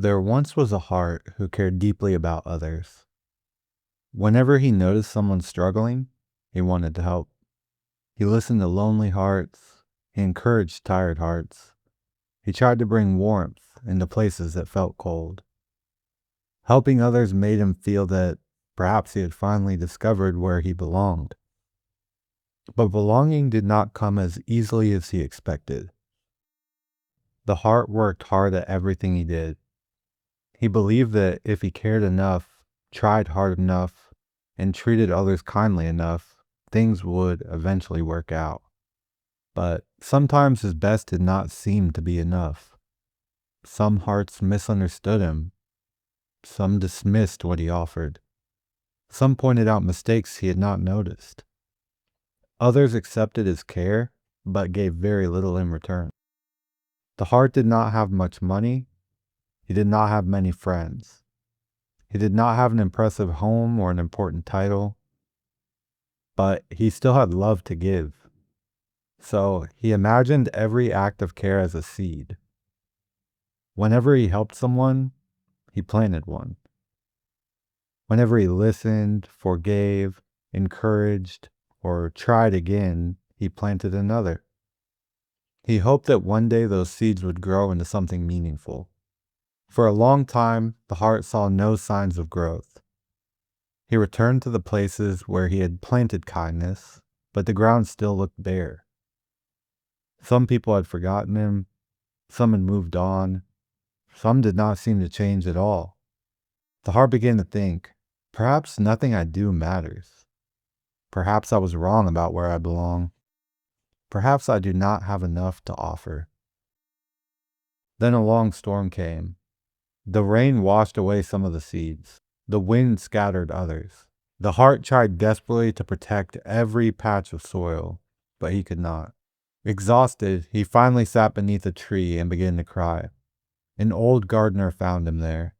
There once was a heart who cared deeply about others. Whenever he noticed someone struggling, he wanted to help. He listened to lonely hearts. He encouraged tired hearts. He tried to bring warmth into places that felt cold. Helping others made him feel that perhaps he had finally discovered where he belonged. But belonging did not come as easily as he expected. The heart worked hard at everything he did. He believed that if he cared enough, tried hard enough, and treated others kindly enough, things would eventually work out. But sometimes his best did not seem to be enough. Some hearts misunderstood him. Some dismissed what he offered. Some pointed out mistakes he had not noticed. Others accepted his care, but gave very little in return. The heart did not have much money. He did not have many friends. He did not have an impressive home or an important title, but he still had love to give. So he imagined every act of care as a seed. Whenever he helped someone, he planted one. Whenever he listened, forgave, encouraged, or tried again, he planted another. He hoped that one day those seeds would grow into something meaningful. For a long time, the heart saw no signs of growth. He returned to the places where he had planted kindness, but the ground still looked bare. Some people had forgotten him, some had moved on, some did not seem to change at all. The heart began to think, perhaps nothing I do matters. Perhaps I was wrong about where I belong. Perhaps I do not have enough to offer. Then a long storm came. The rain washed away some of the seeds. The wind scattered others. The heart tried desperately to protect every patch of soil, but he could not. Exhausted, he finally sat beneath a tree and began to cry. An old gardener found him there.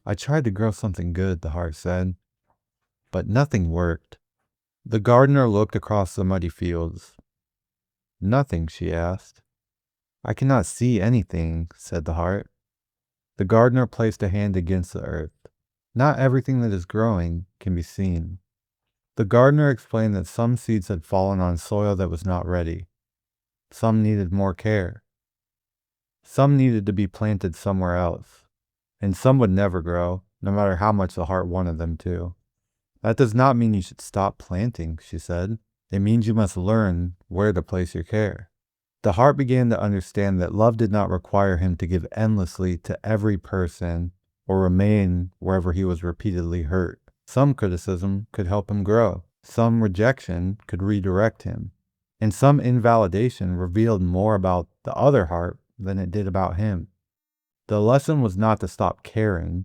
I tried to grow something good, the heart said, but nothing worked. The gardener looked across the muddy fields. Nothing, she asked. I cannot see anything, said the heart. The gardener placed a hand against the earth. Not everything that is growing can be seen. The gardener explained that some seeds had fallen on soil that was not ready. Some needed more care. Some needed to be planted somewhere else. And some would never grow, no matter how much the heart wanted them to. That does not mean you should stop planting, she said. It means you must learn where to place your care. The heart began to understand that love did not require him to give endlessly to every person or remain wherever he was repeatedly hurt. Some criticism could help him grow. Some rejection could redirect him. And some invalidation revealed more about the other heart than it did about him. The lesson was not to stop caring.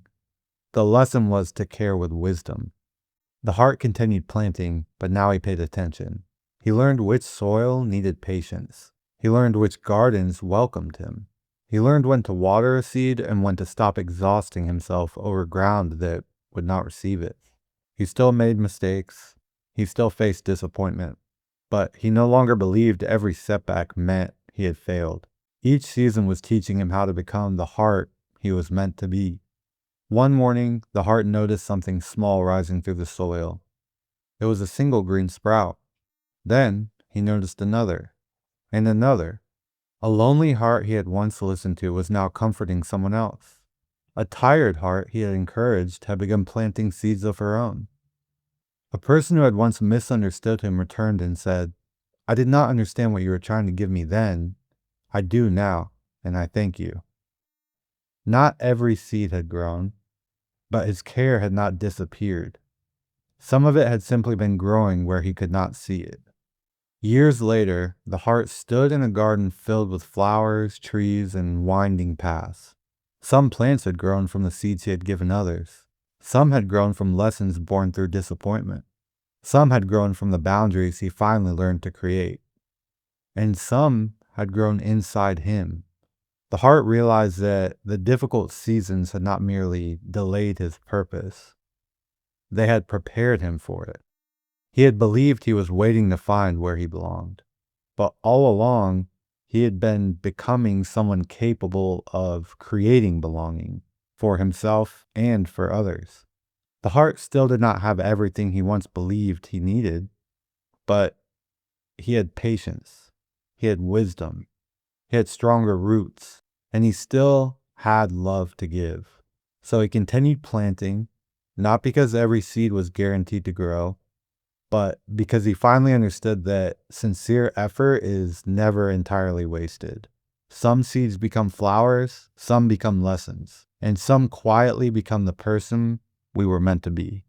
The lesson was to care with wisdom. The heart continued planting, but now he paid attention. He learned which soil needed patience. He learned which gardens welcomed him. He learned when to water a seed and when to stop exhausting himself over ground that would not receive it. He still made mistakes. He still faced disappointment. But he no longer believed every setback meant he had failed. Each season was teaching him how to become the heart he was meant to be. One morning, the heart noticed something small rising through the soil. It was a single green sprout. Then he noticed another, and another. A lonely heart he had once listened to was now comforting someone else. A tired heart he had encouraged had begun planting seeds of her own. A person who had once misunderstood him returned and said, I did not understand what you were trying to give me then. I do now, and I thank you. Not every seed had grown, but his care had not disappeared. Some of it had simply been growing where he could not see it. Years later, the heart stood in a garden filled with flowers, trees, and winding paths. Some plants had grown from the seeds he had given others. Some had grown from lessons born through disappointment. Some had grown from the boundaries he finally learned to create. And some had grown inside him. The heart realized that the difficult seasons had not merely delayed his purpose. They had prepared him for it. He had believed he was waiting to find where he belonged. But all along, he had been becoming someone capable of creating belonging. for himself and for others. The heart still did not have everything he once believed he needed, but he had patience, he had wisdom, he had stronger roots, and he still had love to give. So he continued planting, not because every seed was guaranteed to grow, but because he finally understood that sincere effort is never entirely wasted. Some seeds become flowers, some become lessons, and some quietly become the person we were meant to be.